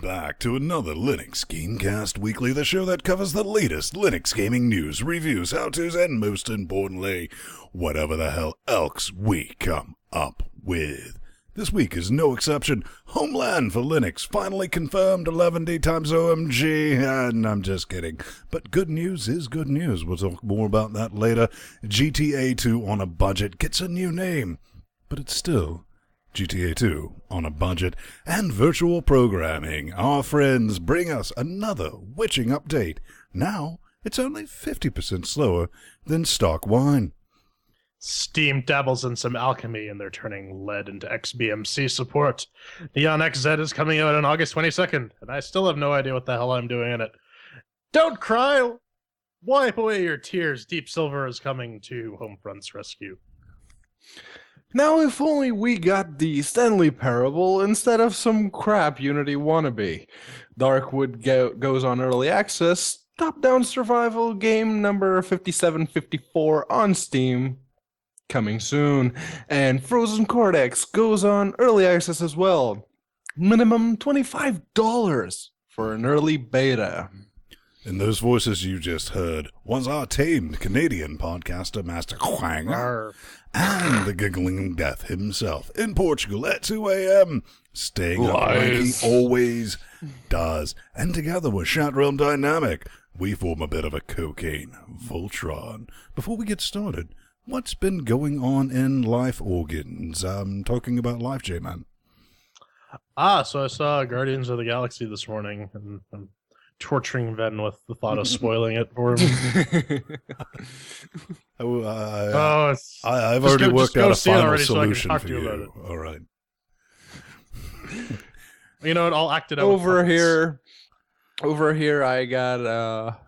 Welcome back to another LinuxGameCast Weekly, the show that covers the latest Linux gaming news, reviews, how-tos, and most importantly, whatever the hell else we come up with. This week is no exception. Homeland for Linux finally confirmed 11D times OMG, and I'm just kidding. But good news is good news. We'll talk more about that later. GTA 2 on a budget gets a new name, but it's still GTA 2 on a budget, and virtual programming. Our friends bring us another witching update. Now, it's only 50% slower than stock wine. Steam dabbles in some alchemy, and they're turning lead into XBMC support. Neon XZ is coming out on August 22nd, and I still have no idea what the hell I'm doing in it. Don't cry! Wipe away your tears. Deep Silver is coming to Homefront's rescue. Now, if only we got the Stanley Parable instead of some crap Unity wannabe. Darkwood goes on early access, top-down survival game number 5754 on Steam, coming soon. And Frozen Cortex goes on early access as well. Minimum $25 for an early beta. And those voices you just heard was our tamed Canadian podcaster, Master Quang, and the giggling death himself in Portugal at 2 a.m., staying up like he always does. And together with Chat Realm Dynamic, we form a bit of a cocaine Voltron. Before we get started, what's been going on in life organs? I'm talking about life, J-Man. So I saw Guardians of the Galaxy this morning, and I'm torturing Ven with the thought of spoiling it for him. I've already worked out a final solution for you. All right. You know what? I'll act it out. Over here, I got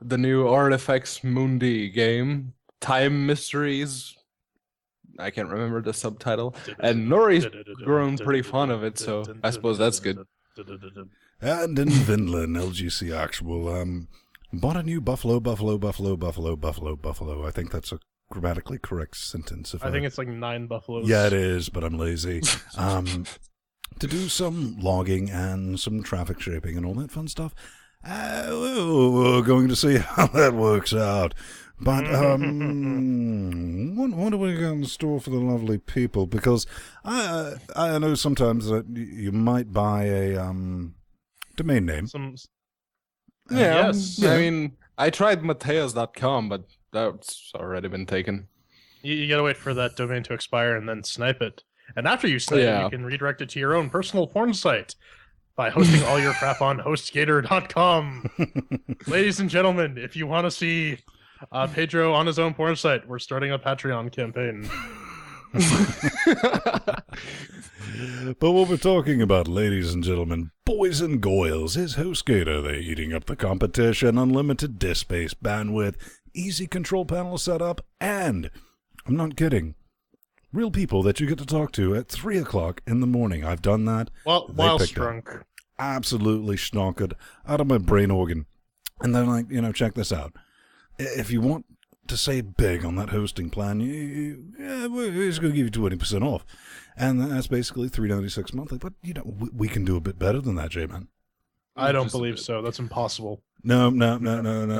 the new Artifacts Mundi game, Time Mysteries. I can't remember the subtitle. And Nori's grown pretty fond of it, so I suppose that's good. And in Finland, LGC Actual bought a new buffalo. I think that's a grammatically correct sentence. I think it's like 9 buffaloes. Yeah, it is, but I'm lazy. To do some logging and some traffic shaping and all that fun stuff. We're going to see how that works out. But what do we got in store for the lovely people? Because I know sometimes that you might buy a domain name. Yes. I mean, I tried Mateos.com, but that's already been taken. You gotta wait for that domain to expire and then snipe it. And after you snipe it, you can redirect it to your own personal porn site by hosting all your crap on HostGator.com. Ladies and gentlemen, if you want to see Pedro on his own porn site, we're starting a Patreon campaign. But what we're talking about, ladies and gentlemen, boys and goyles, is HostGator. They're eating up the competition, unlimited disk space, bandwidth, easy control panel setup, and, I'm not kidding, real people that you get to talk to at 3 o'clock in the morning. I've done that. While drunk. Absolutely schnockered out of my brain organ. And they're like, check this out. If you want to save big on that hosting plan, we're just going to give you 20% off. And that's basically $3.96 monthly. But, we can do a bit better than that, J-Man. I don't believe so. That's impossible. No,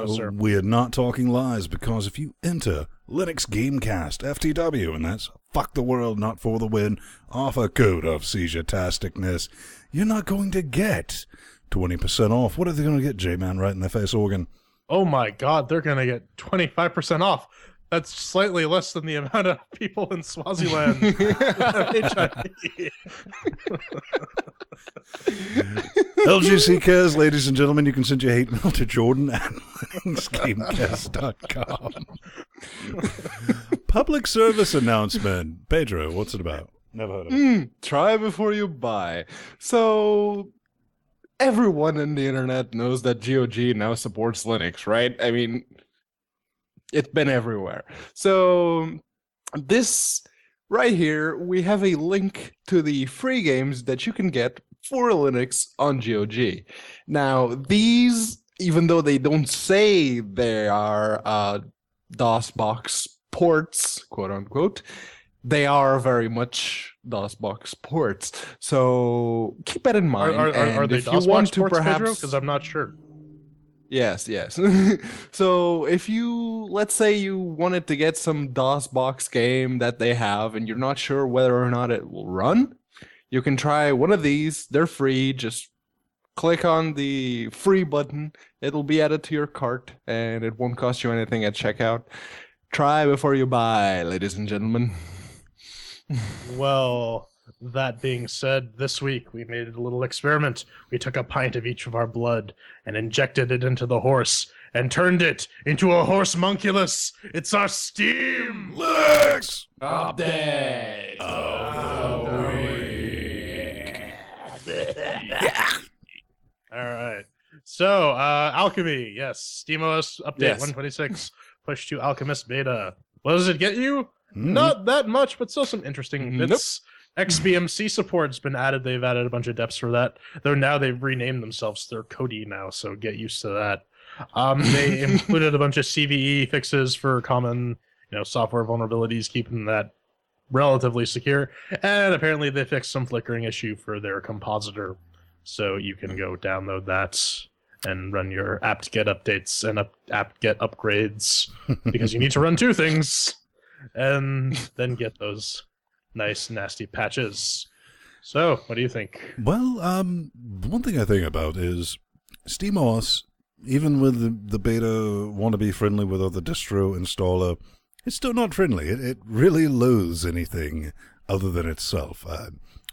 sir. We are not talking lies, because if you enter LinuxGameCast, FTW, and that's fuck the world, not for the win, offer code of seizure-tasticness, you're not going to get 20% off. What are they going to get, J-Man, right in their face organ? Oh my god, they're going to get 25% off. That's slightly less than the amount of people in Swaziland have HIV. LGC cares, ladies and gentlemen. You can send your hate mail to Jordan at LinuxGameCast.com. Public service announcement. Pedro, what's it about? Never heard of it. Try before you buy. So, everyone in the internet knows that GOG now supports Linux, right? I mean, it's been everywhere. So, this right here, we have a link to the free games that you can get for Linux on GOG. Now, these, even though they don't say they are DOSBox ports, quote unquote, they are very much DOSBox ports. So keep that in mind. Are they DOSBox ports, Pedro? Because I'm not sure. Yes. So if let's say you wanted to get some DOSBox game that they have and you're not sure whether or not it will run, you can try one of these. They're free. Just click on the free button. It'll be added to your cart and it won't cost you anything at checkout. Try before you buy, ladies and gentlemen. Well, that being said, this week we made a little experiment. We took a pint of each of our blood and injected it into the horse and turned it into a horse monculus. It's our Steam Lex! Update! All right. So, alchemy, yes. SteamOS update 126, push to Alchemist beta. What does it get you? Not that much, but still some interesting bits. XBMC support's been added. They've added a bunch of depths for that. Though now they've renamed themselves. They're Kodi now, so get used to that. They included a bunch of CVE fixes for common, software vulnerabilities, keeping that relatively secure. And apparently they fixed some flickering issue for their compositor, so you can go download that and run your apt-get updates and apt-get upgrades because you need to run two things, and then get those nice, nasty patches. So, what do you think? Well, one thing I think about is SteamOS, even with the beta want to be friendly with other distro installer, it's still not friendly. It really loathes anything other than itself. I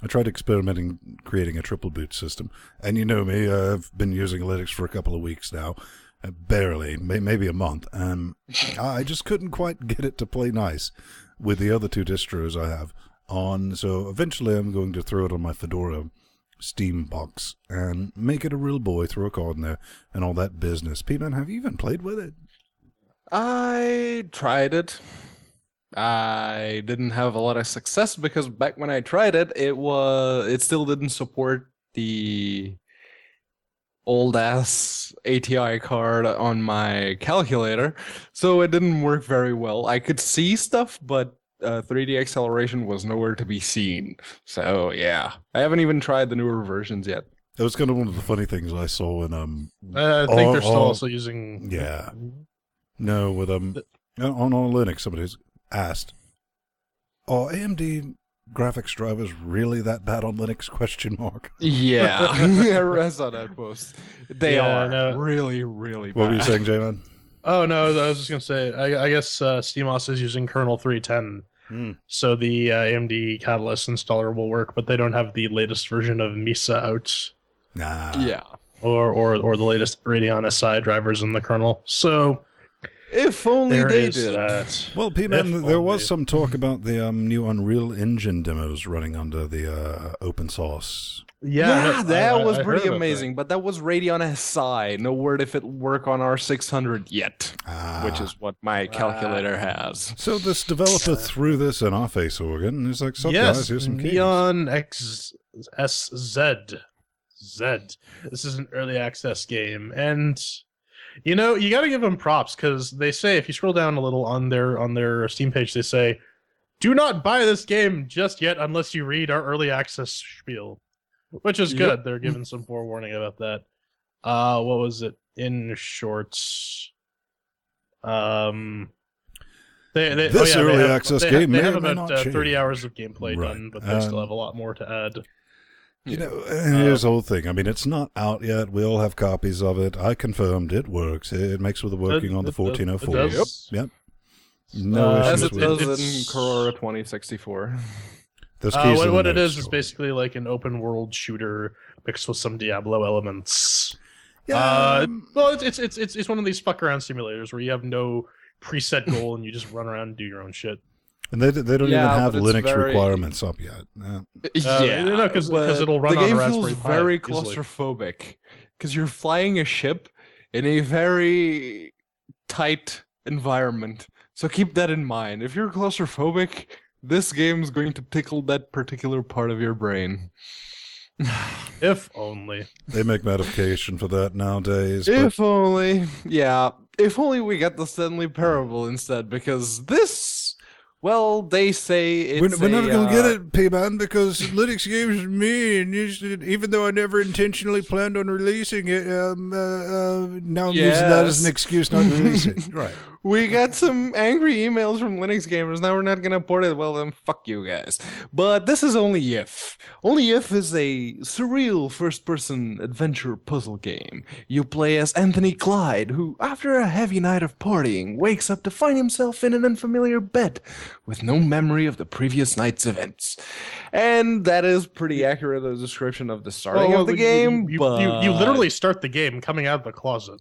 tried experimenting creating a triple boot system, and you know me, I've been using Linux for a couple of weeks now, barely, maybe a month, and I just couldn't quite get it to play nice with the other two distros I have on, so eventually I'm going to throw it on my Fedora Steam box and make it a real boy, throw a card in there, and all that business. P-Man, have you even played with it? I tried it. I didn't have a lot of success because back when I tried it, it still didn't support the old ass ATI card on my calculator, so it didn't work very well. I could see stuff, but 3D acceleration was nowhere to be seen. So yeah, I haven't even tried the newer versions yet. That was kind of one of the funny things I saw in I think they're still also using with on Linux. Somebody's asked, "Are AMD graphics drivers really that bad on Linux?" ? Yeah, I saw that post. They are really, really bad. What were you saying, J-Man? Oh, no, I was just going to say, I guess SteamOS is using kernel 3.10, so the AMD Catalyst installer will work, but they don't have the latest version of Misa out. Nah. Yeah. Or the latest Radeon SI drivers in the kernel. So if only they did that. Well, P-Man, there was some talk about the new Unreal Engine demos running under the open source. Yeah, that was pretty amazing. But that was Radeon SI. No word if it'll work on R600 yet, which is what my calculator has. So this developer threw this in our face organ, and he's like, "Sup, guys, here's some keys." Neon XSZ. This is an early access game, and you got to give them props because they say, if you scroll down a little on their Steam page, they say, "Do not buy this game just yet unless you read our early access spiel," which is good. They're giving some forewarning about that. What was it? In shorts, this early access game they have about 30 hours of gameplay done, but they still have a lot more to add. Here's the whole thing. I mean, it's not out yet. We all have copies of it. I confirmed it works. It makes with the working on the 1404. Yep. No issues as it with does in Corora 2064. What it is basically like an open world shooter mixed with some Diablo elements. Yeah. It's one of these fuck around simulators where you have no preset goal and you just run around and do your own shit. And they don't even have Linux requirements up yet. Because it'll run on a Raspberry Pi. The game feels very claustrophobic because you're flying a ship in a very tight environment. So keep that in mind. If you're claustrophobic, this game's going to tickle that particular part of your brain. If only. They make modification for that nowadays. If only. Yeah. If only we got the Stanley Parable instead, because this Well, they say it's we're never going to get it, P-Man, because Linux Games is me, and even though I never intentionally planned on releasing it, now I'm using that as an excuse not to release it. Right. We got some angry emails from Linux gamers. Now we're not going to port it. Well, then fuck you guys. But this is Only If. Only If is a surreal first-person adventure puzzle game. You play as Anthony Clyde, who, after a heavy night of partying, wakes up to find himself in an unfamiliar bed with no memory of the previous night's events. And that is pretty accurate a description of the starting of the game. You literally start the game coming out of the closet.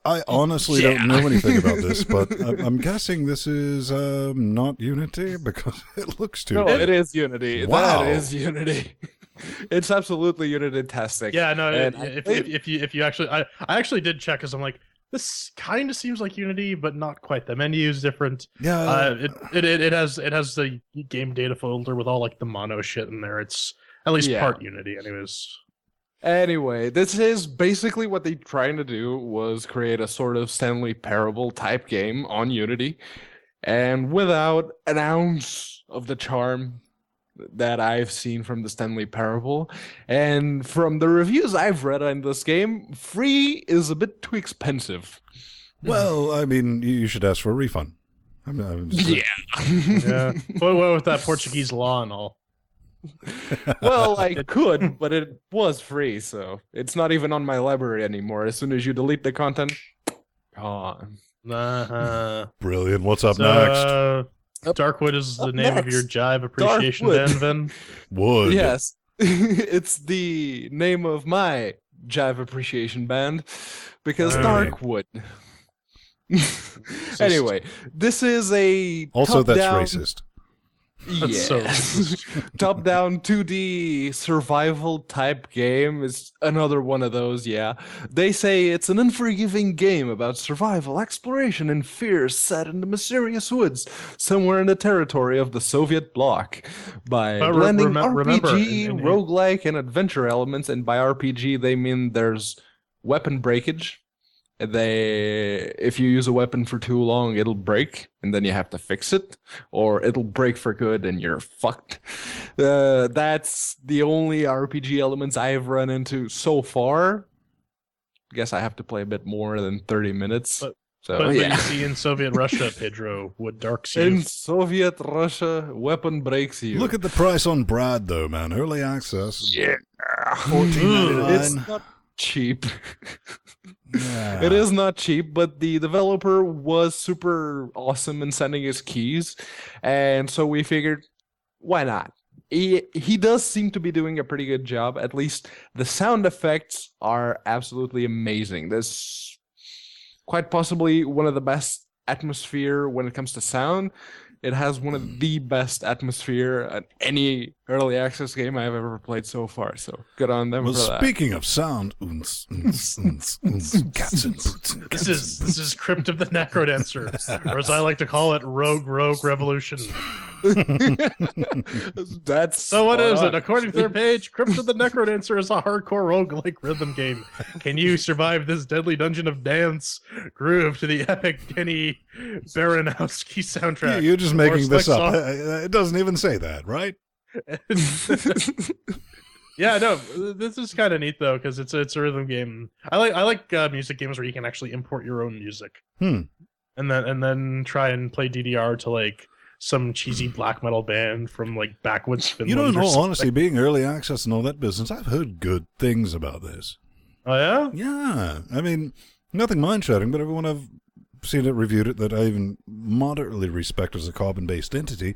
I honestly don't know anything about this, but I'm guessing this is not Unity because it looks too. No, big. it is Unity. Wow. That is Unity. It's absolutely Unity-tastic. Yeah, no. And If you actually, I actually did check because I'm like, this kind of seems like Unity, but not quite. The menu is different. Yeah. It has the game data folder with all like the mono shit in there. It's at least part Unity, anyways. Anyway, this is basically what they trying to do was create a sort of Stanley Parable type game on Unity, and without an ounce of the charm that I've seen from the Stanley Parable. And from the reviews I've read on this game, free is a bit too expensive. Well, I mean, you should ask for a refund. Yeah. Well, with that Portuguese law and all. Well, I could, but it was free, so it's not even on my library anymore. As soon as you delete the content, gone. Brilliant. What's up next? Darkwood is the name of your Jive Appreciation Band, Vin? Wood. Yes. It's the name of my Jive Appreciation Band, because Darkwood. Anyway, this is a also that's top-down... racist. That's so top-down 2D survival type game is another one of those, yeah. They say it's an unforgiving game about survival, exploration, and fear set in the mysterious woods somewhere in the territory of the Soviet bloc. By blending RPG, roguelike, and adventure elements, and by RPG they mean there's weapon breakage. If you use a weapon for too long, it'll break, and then you have to fix it, or it'll break for good, and you're fucked. That's the only RPG elements I've run into so far. I guess I have to play a bit more than 30 minutes. But you see in Soviet Russia, Pedro, what darks you. In Soviet Russia, weapon breaks you. Look at the price on Brad, though, man. Early access. Yeah. $14.99. It's not cheap. Yeah. It is not cheap, but the developer was super awesome in sending his keys, and so we figured, why not? He does seem to be doing a pretty good job. At least the sound effects are absolutely amazing. There's quite possibly one of the best atmosphere when it comes to sound. It has one of the best atmosphere at any early access game I've ever played so far. So good on them for that. Speaking of sound, cats and boots. This is Crypt of the Necrodancer, or as I like to call it, Rogue Revolution. That's so. What is it? According to their page, Crypt of the Necrodancer is a hardcore roguelike rhythm game. Can you survive this deadly dungeon of dance groove to the epic Kenny Baranowski soundtrack? You're just making this up. It doesn't even say that, right? Yeah, no, this is kind of neat though, because it's a rhythm game. I like music games where you can actually import your own music, and then try and play DDR to like some cheesy black metal band from like backwoods Finland. You don't know, honestly, being early access and all that business, I've heard good things about this. Oh yeah, yeah. I mean, nothing mind-shattering, but everyone I've seen it, reviewed it, that I even moderately respect as a carbon-based entity,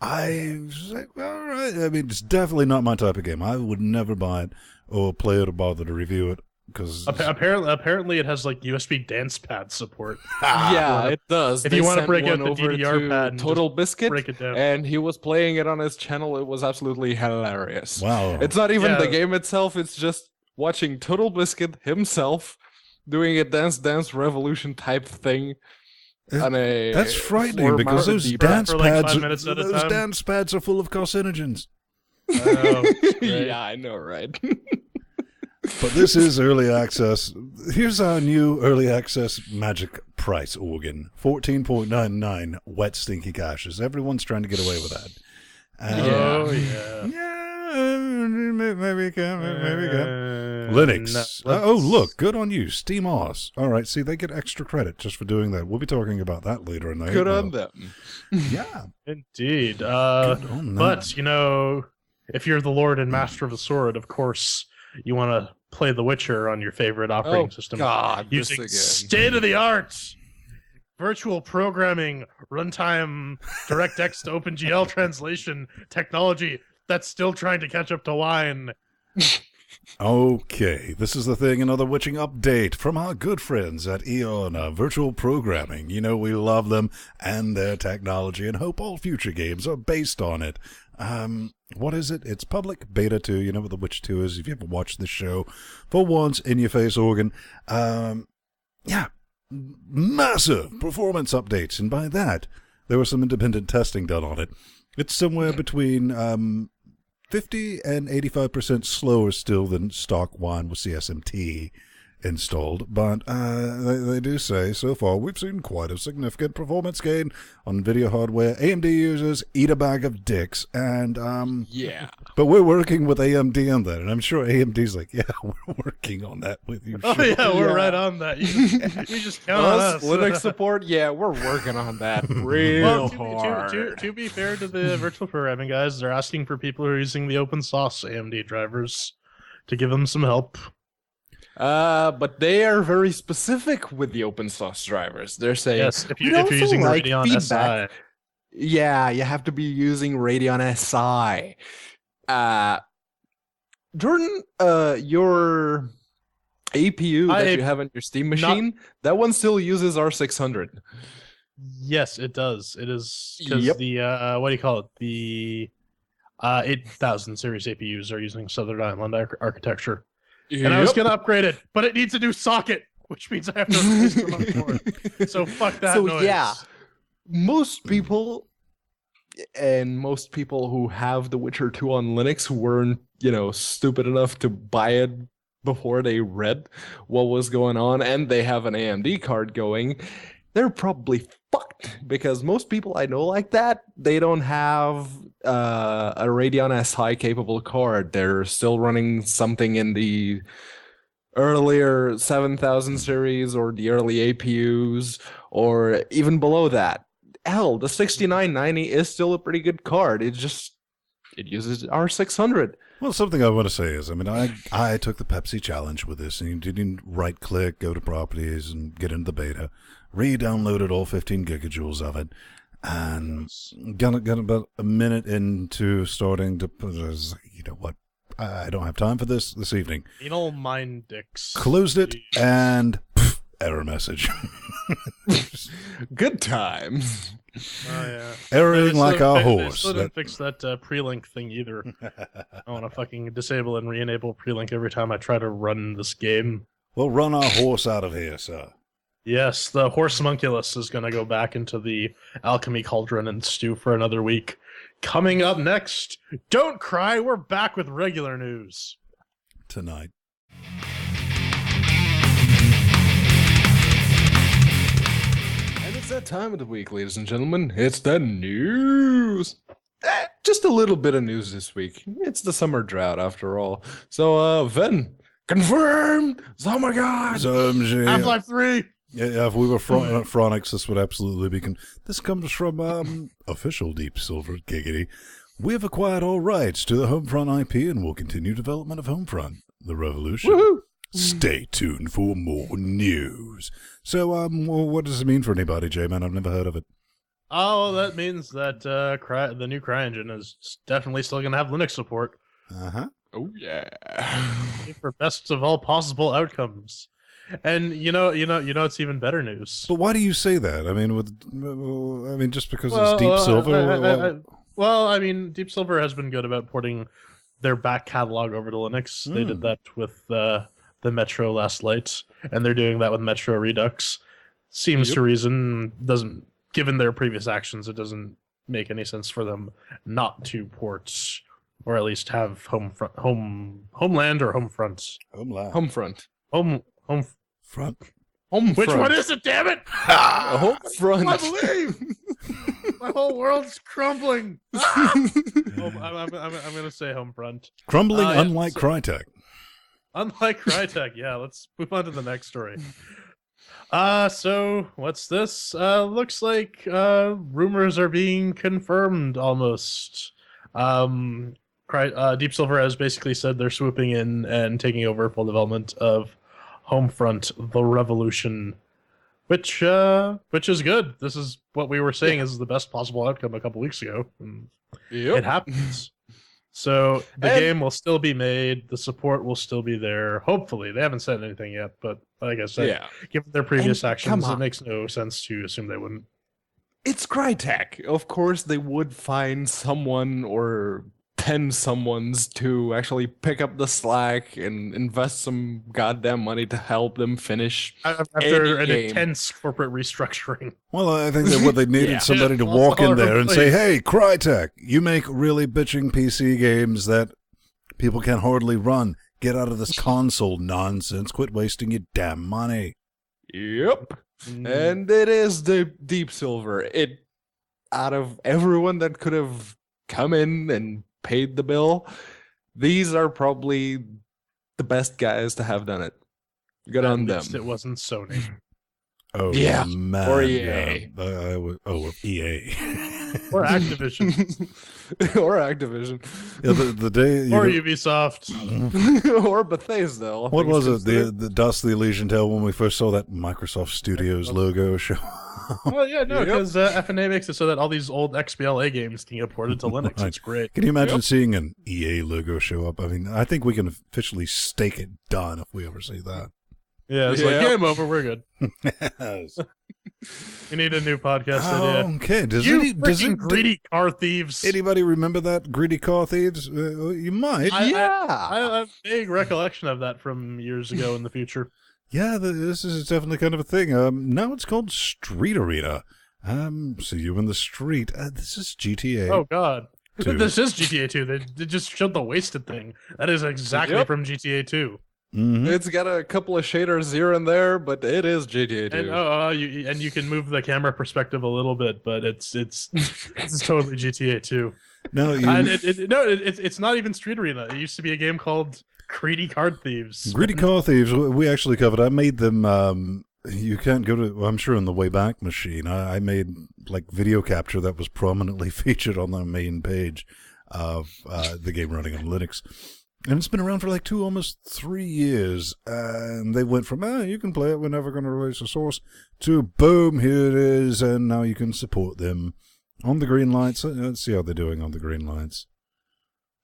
I was like, all right. I mean, it's definitely not my type of game. I would never buy it or play it or bother to review it. Because apparently it has like USB dance pad support. Yeah, it does. If you want to break out the DDR pad, and Total Biscuit, break it down. And he was playing it on his channel. It was absolutely hilarious. Wow! It's not even the game itself. It's just watching Total Biscuit himself doing a Dance Revolution type thing. That's frightening because those dance pads are full of carcinogens. Oh, yeah, I know, right? But this is early access. Here's our new early access magic price organ. 14.99 wet stinky cashes. Everyone's trying to get away with that. Maybe we can. Linux. Oh, look, good on you. Steam OS. All right, see, they get extra credit just for doing that. We'll be talking about that later in the Good on them. Yeah. Indeed. But, you know, if you're the Lord and Master of the Sword, of course, you want to play The Witcher on your favorite operating system. God, using state-of-the-art virtual programming, runtime, DirectX to OpenGL translation technology that's still trying to catch up to wine. Okay, this is the thing, another witching update from our good friends at Eon Virtual Programming. You know, we love them and their technology and hope all future games are based on it. What is it? It's public beta 2. You know what The Witcher 2 is if you ever watched this show. For once, in your face organ. Yeah, massive performance updates, and by that, there was some independent testing done on it. It's somewhere between 50 and 85% slower still than stock wine with CSMT installed, but they do say so far we've seen quite a significant performance gain on video hardware. AMD users eat a bag of dicks, and yeah. But we're working with AMD on that, and I'm sure AMD's like, yeah, we're working on that with you. Oh, yeah, we're right on that. You just count on us. Linux support, yeah, we're working on that real hard. To be fair to the virtual programming guys, they're asking for people who are using the open source AMD drivers to give them some help. But they are very specific with the open source drivers. They're saying, yes, if you're using Radeon feedback. SI. Yeah, you have to be using Radeon SI. Jordan, your APU that you have on your Steam machine, that one still uses R600. Yes, it does. It is because the what do you call it? The 8000 series APUs are using Southern Island architecture. And I was going to upgrade it, but it needs a new socket, which means I have to replace the motherboard. So fuck that noise. Yeah, most people who have The Witcher 2 on Linux who weren't, stupid enough to buy it before they read what was going on, and they have an AMD card going, they're probably fucked, because most people I know like that, they don't have a Radeon SI capable card. They're still running something in the earlier 7000 series or the early APUs, or even below that. Hell, the 6990 is still a pretty good card. It uses R600. Well, something I want to say is, I took the Pepsi challenge with this, and you didn't right-click, go to properties, and get into the beta. Re-downloaded all 15 gigajoules of it, and got about a minute into starting to, you know what, I don't have time for this evening. Anal mind dicks. Closed it, and error message. Good times. Oh, yeah. Erroring like a horse. They still didn't fix that pre-link thing either. I want to fucking disable and re-enable pre-link every time I try to run this game. Well, run our horse out of here, sir. Yes, the horse homunculus is going to go back into the alchemy cauldron and stew for another week. Coming up next, don't cry, we're back with regular news. Tonight. And it's that time of the week, ladies and gentlemen. It's the news. Just a little bit of news this week. It's the summer drought, after all. So, Ven, confirmed! Oh my god! Half-Life 3! Yeah, if we were Phronix, this would absolutely be... This comes from official Deep Silver Giggity. We have acquired all rights to the Homefront IP and will continue development of Homefront, the revolution. Woohoo! Stay tuned for more news. So, what does it mean for anybody, J-Man? I've never heard of it. Oh, that means that the new CryEngine is definitely still going to have Linux support. Uh-huh. Oh, yeah. For best of all possible outcomes. And you know, it's even better news. But why do you say that? Just because it's Deep Silver? Deep Silver has been good about porting their back catalog over to Linux. They did that with the Metro last light, and they're doing that with Metro Redux. Seems to reason, given their previous actions, it doesn't make any sense for them not to port, or at least have Homeland or Homefront. Homefront. Front. Homefront. Which one is it, damn it? Homefront. I believe. My whole world's crumbling. I'm going to say Homefront. Crumbling, unlike Crytek. Unlike Crytek, yeah. Let's move on to the next story. So what's this? Looks like rumors are being confirmed almost. Deep Silver has basically said they're swooping in and taking over full development of Homefront: The Revolution, which is good. This is what we were saying is the best possible outcome a couple weeks ago. It happens. So the game will still be made. The support will still be there. Hopefully, they haven't said anything yet, but like I said, given their previous actions, it makes no sense to assume they wouldn't. It's Crytek. Of course, they would find someone or 10 someones to actually pick up the slack and invest some goddamn money to help them finish after an intense corporate restructuring. Well, I think that what they needed somebody to walk in there and say, "Hey, Crytek, you make really bitching PC games that people can hardly run. Get out of this console nonsense. Quit wasting your damn money." Yep. And it is the Deep Silver. Out of everyone that could have come in and paid the bill, these are probably the best guys to have done it. Good on them. It wasn't Sony. Oh, yeah, man. Or EA. EA. Or Activision. Or Activision. Yeah, the day or Ubisoft. Or Bethesda. What was it? The Dust the Elysian Tale when we first saw that Microsoft Studios logo show. Well, yeah, no, because FNA makes it so that all these old XBLA games can get ported to Linux. Right. It's great. Can you imagine seeing an EA logo show up? I mean, I think we can officially stake it done if we ever see that. Yeah, it's like, game over, we're good. Yes. You need a new podcast idea. Okay. Does greedy car thieves. Anybody remember that, Greedy Car Thieves? You might. I have a vague recollection of that from years ago in the future. Yeah, this is definitely kind of a thing. Now it's called Street Arena. So you in the street. This is GTA. Oh, God. 2. This is GTA 2. They just showed the wasted thing. That is exactly from GTA 2. Mm-hmm. It's got a couple of shaders here and there, but it is GTA 2. And you can move the camera perspective a little bit, but it's totally GTA 2. No, it's not even Street Arena. It used to be a game called Greedy Card Thieves. Greedy Car Thieves. We actually covered. I made them. You can't go to. I'm sure in the Wayback Machine. I made like video capture that was prominently featured on the main page of the game running on Linux. And it's been around for like almost 3 years. And they went from, you can play it, we're never going to release a source, to boom, here it is, and now you can support them on the green lights. Let's see how they're doing on the green lights.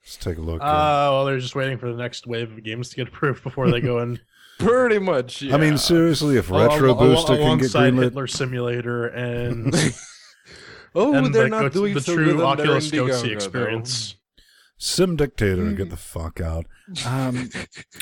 Let's take a look. Well, they're just waiting for the next wave of games to get approved before they go in. Pretty much, yeah. I mean, seriously, if Retro Booster can get greenlit... Hitler Simulator and... they're not doing the so true good on their Oculus Go Indiegogo, experience. Sim Dictator, get the fuck out. I'm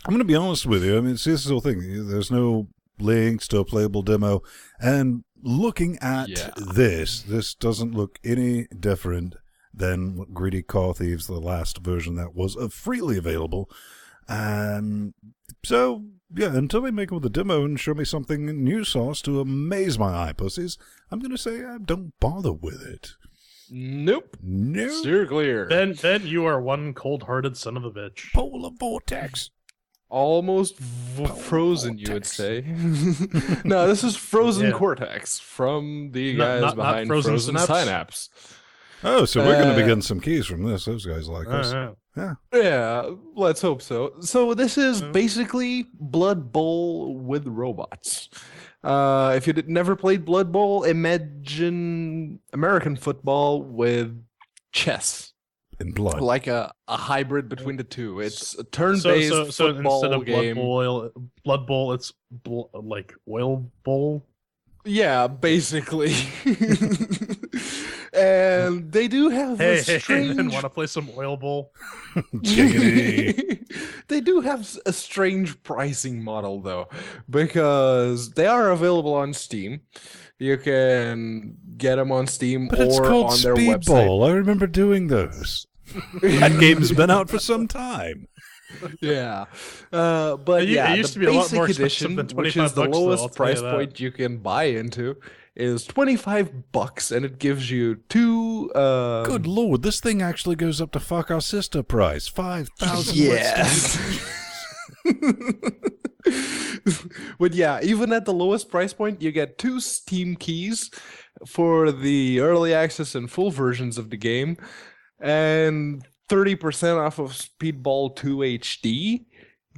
going to be honest with you. I mean, see, this is the whole thing. There's no links to a playable demo. And looking at this doesn't look any different than what Greedy Car Thieves, the last version that was freely available. So, yeah, until they make it with a demo and show me something new sauce to amaze my eye pussies, I'm going to say don't bother with it. Nope. Steer clear. Then you are one cold-hearted son of a bitch. Polar vortex. Almost frozen, you would say. No, this is Frozen Cortex from the guys behind Frozen Synapse. Oh, so we're going to be getting some keys from this. Those guys like us. Yeah, let's hope so. So this is basically Blood Bowl with robots. If you never played Blood Bowl, imagine American football with chess. In blood. Like a hybrid between the two. It's a turn-based football instead of game. Blood Bowl, it's like Oil Bowl? Yeah, basically. And they do have a strange... Hey, want to play some Oil Bowl? They do have a strange pricing model, though, because they are available on Steam. You can get them on Steam or on their website. Speedball. I remember doing those. That game's been out for some time. Yeah. But it used to be a lot more expensive edition, than which is the $25 though, I'll lowest tell you price that. point you can buy into, is $25, and it gives you two. Good lord, this thing actually goes up to fuck our sister price, 5,000. Yes. But yeah, even at the lowest price point, you get 2 Steam keys for the early access and full versions of the game, and 30% off of Speedball 2 HD.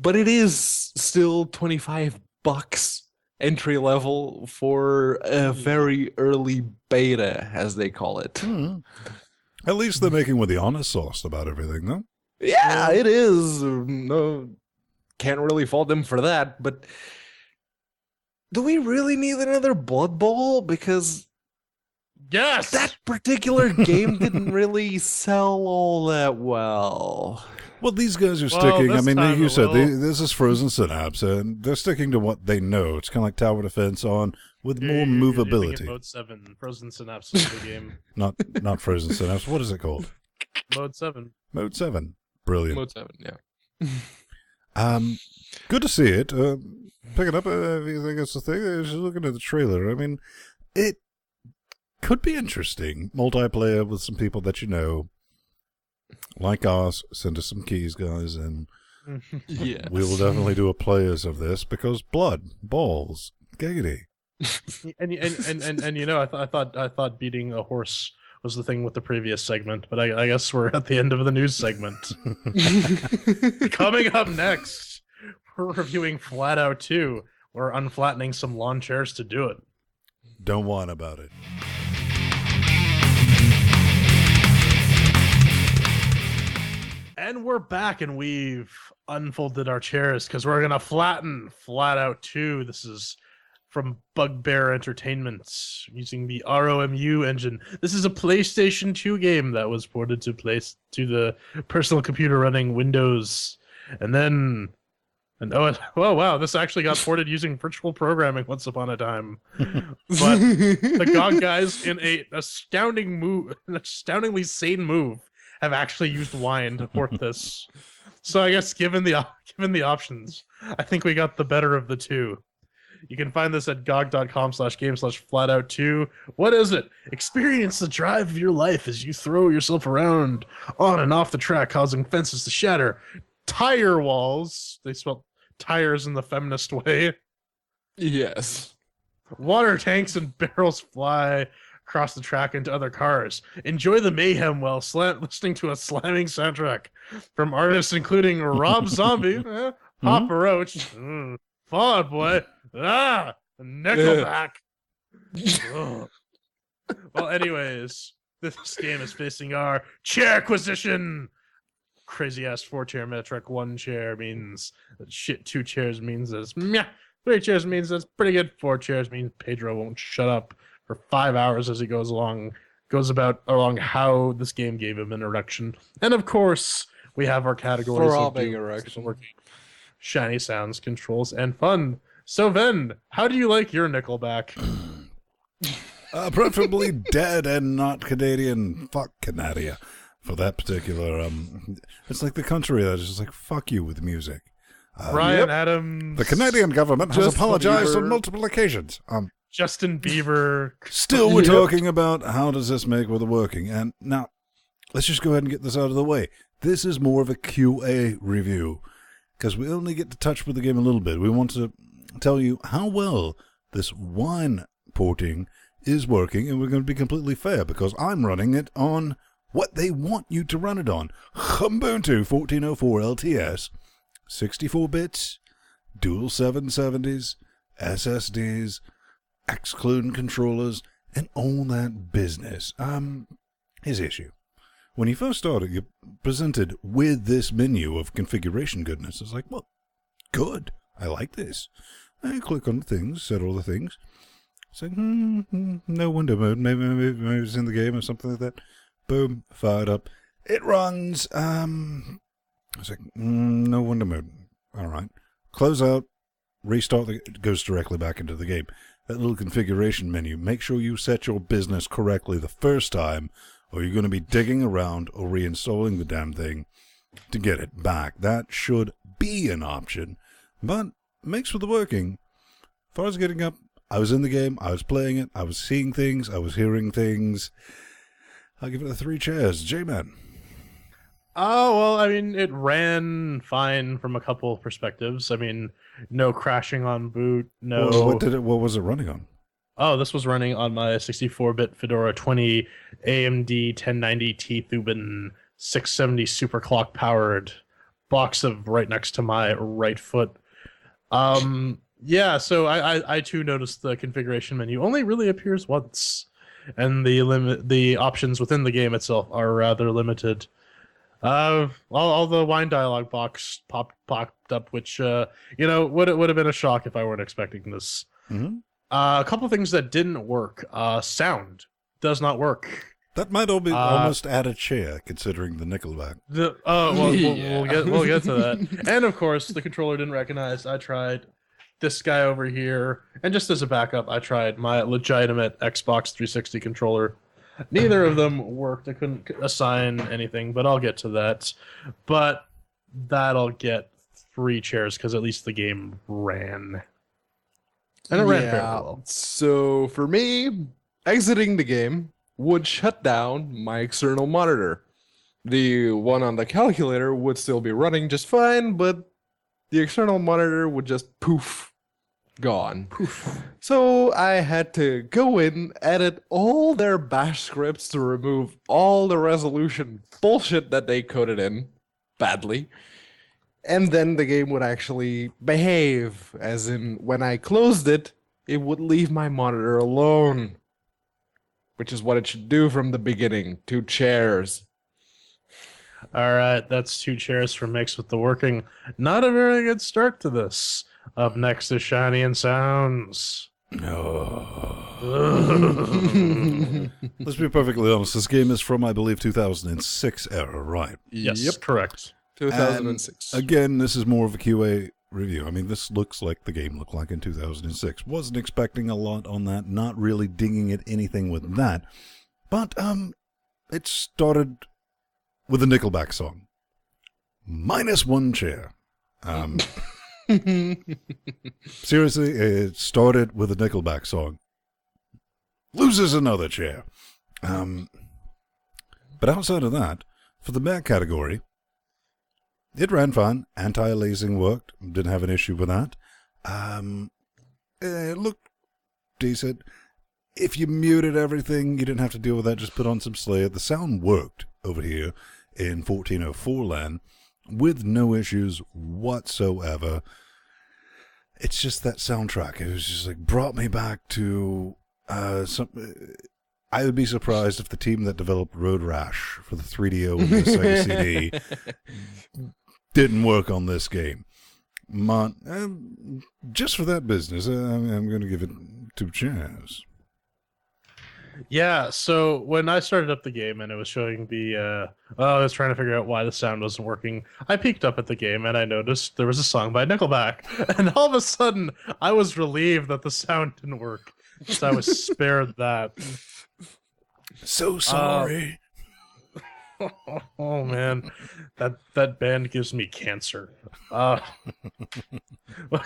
But it is still $25 entry level for a very early beta, as they call it. At least they're making with the honest sauce about everything, though. Yeah, it is. No, can't really fault them for that. But do we really need another Blood Bowl? Because Yes! that particular game didn't really sell all that well. Well, these guys are sticking. I this mean, time you it said will. this is Frozen Synapse, and they're sticking to what they know. It's kind of like Tower Defense on with more You're thinking movability. Mode 7. Frozen Synapse is the game. Not Frozen Synapse. What is it called? Mode 7. Mode 7. Brilliant. Mode 7, yeah. Good to see it. Pick it up if you think it's the thing. Just looking at the trailer. I mean, it could be interesting. Multiplayer with some people that you know. Like us, send us some keys, guys, and Yes. we will definitely do a players of this because blood, balls, giggity. And you know, I thought beating a horse was the thing with the previous segment, but I guess we're at the end of the news segment. Coming up next, we're reviewing FLATOUT 2. We're unflattening some lawn chairs to do it. Don't whine about it. And we're back, and we've unfolded our chairs because we're gonna flatten FLATOUT 2. This is from Bugbear Entertainment using the ROMU engine. This is a PlayStation 2 game that was ported to the personal computer running Windows, oh wow, this actually got ported using virtual programming once upon a time. But the GOG guys, in an astoundingly sane move, have actually used Wine to port this. So I guess given the options, I think we got the better of the two. You can find this at gog.com/game/flatout2. What is it? Experience the drive of your life as you throw yourself around on and off the track, causing fences to shatter, tire walls. They spelled tires in the feminist way. Yes. Water tanks and barrels fly across the track into other cars. Enjoy the mayhem while listening to a slamming soundtrack from artists including Rob Zombie, Papa Roach, Fall Out Boy, Nickleback. Well, anyways, this game is facing our Chairquisition. Crazy ass 4-chair Metatrek 1 chair means shit. 2 chairs means that's meh. 3 chairs means that's pretty good. 4 chairs means Pedro won't shut up for 5 hours as he goes along how this game gave him an erection. And of course, we have our categories of erection. shiny sounds, controls, and fun. So Ven, how do you like your Nickleback? Preferably dead and not Canadian. Fuck Canada for that particular. It's like the country that is just like fuck you with music. Brian Adams. The Canadian government has apologized on multiple occasions. Justin Bieber. Still, we're talking about how does this make with the working. And now, let's just go ahead and get this out of the way. This is more of a QA review because we only get to touch with the game a little bit. We want to tell you how well this Wine porting is working, and we're going to be completely fair because I'm running it on what they want you to run it on. Ubuntu 1404 LTS, 64 bits, dual 770s, SSDs, excluding controllers, and all that business. His issue. When you first started, you're presented with this menu of configuration goodness. It's like, well, good. I like this. I click on the things, set all the things. It's like, no window mode. Maybe it's in the game or something like that. Boom, fired up. It runs. It's like, no window mode. All right. Close out, restart. It goes directly back into the game. That little configuration menu, make sure you set your business correctly the first time, or you're going to be digging around or reinstalling the damn thing to get it back. That should be an option, but mixed with the working. As far as getting up, I was in the game, I was playing it, I was seeing things, I was hearing things. I'll give it a 3 chairs. J-Man. Oh, well, I mean, it ran fine from a couple of perspectives. I mean, no crashing on boot, no... Well, what was it running on? Oh, this was running on my 64-bit Fedora 20 AMD 1090T Thuban 670 superclock powered box of right next to my right foot. Yeah, so I too noticed the configuration menu only really appears once, and the options within the game itself are rather limited. All the wine dialogue box popped up, which would have been a shock if I weren't expecting this. Mm-hmm. A couple things that didn't work. Sound does not work. That might all be almost add a chair, considering the Nickleback. We'll get to that. And of course, the controller didn't recognize. I tried this guy over here, and just as a backup, I tried my legitimate Xbox 360 controller. Neither of them worked. I couldn't assign anything, but I'll get to that. But that'll get 3 chairs because at least the game ran. And it ran fairly well. So for me, exiting the game would shut down my external monitor. The one on the calculator would still be running just fine, but the external monitor would just poof, gone. Poof. So I had to go in, edit all their bash scripts to remove all the resolution bullshit that they coded in badly. And then the game would actually behave, as in when I closed it, it would leave my monitor alone. Which is what it should do from the beginning. 2 chairs. Alright, that's 2 chairs for Mix with the Working. Not a very good start to this. Up next is Shiny and Sounds. No. Let's be perfectly honest, this game is from, I believe, 2006 era, right? Yes, yep. Correct. 2006. And again, this is more of a QA review. I mean, this looks like the game looked like in 2006. Wasn't expecting a lot on that, not really dinging at anything with that. But it started with a Nickleback song. -1 chair. Seriously, it started with a Nickleback song. Loses another chair. But outside of that, for the back category, it ran fine. Anti-aliasing worked. Didn't have an issue with that. It looked decent. If you muted everything, you didn't have to deal with that. Just put on some Slayer. The sound worked over here in 1404 land with no issues whatsoever. It's just that soundtrack. It was just like brought me back to some. I would be surprised if the team that developed Road Rash for the 3DO and the Sega CD didn't work on this game. Just for that business, I'm going to give it 2 chairs. Yeah, so when I started up the game and it was showing I was trying to figure out why the sound wasn't working, I peeked up at the game and I noticed there was a song by Nickleback. And all of a sudden, I was relieved that the sound didn't work. So I was spared that. So sorry. Oh man, that band gives me cancer. Well,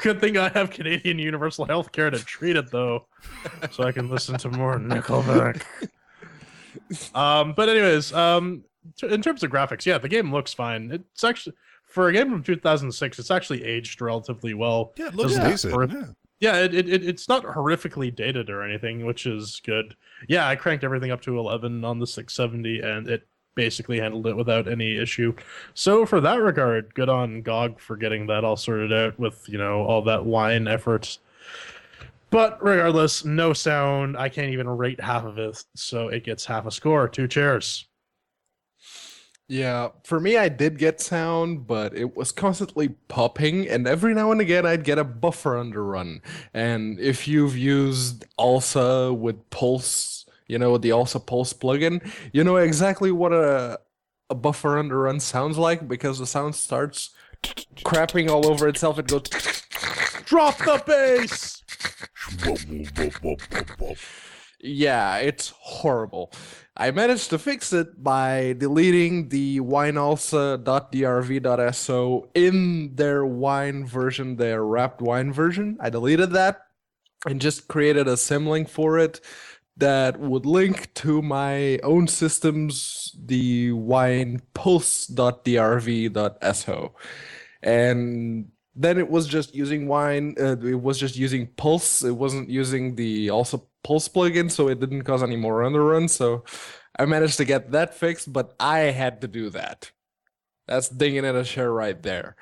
good thing I have Canadian Universal Healthcare to treat it though, so I can listen to more Nickleback. But anyways, in terms of graphics, yeah, the game looks fine. It's actually, for a game from 2006, it's actually aged relatively well. Yeah, it looks decent. It's not horrifically dated or anything, which is good. Yeah, I cranked everything up to 11 on the 670, and it basically handled it without any issue. So for that regard, good on GOG for getting that all sorted out with, all that wine effort. But regardless, no sound. I can't even rate half of it, so it gets half a score. 2 chairs. Yeah, for me, I did get sound, but it was constantly popping, and every now and again, I'd get a buffer underrun. And if you've used ALSA with Pulse, the ALSA Pulse plugin, you know exactly what a buffer underrun sounds like, because the sound starts crapping all over itself. It goes, drop the bass! Yeah, it's horrible. I managed to fix it by deleting the winealsa.drv.so in their wine version, their wrapped wine version. I deleted that and just created a symlink for it that would link to my own systems, the winepulse.drv.so. And then it was just using wine, it was just using Pulse. It wasn't using the also Pulse plugin, so it didn't cause any more underruns. So I managed to get that fixed, but I had to do that. That's dinging in a share right there.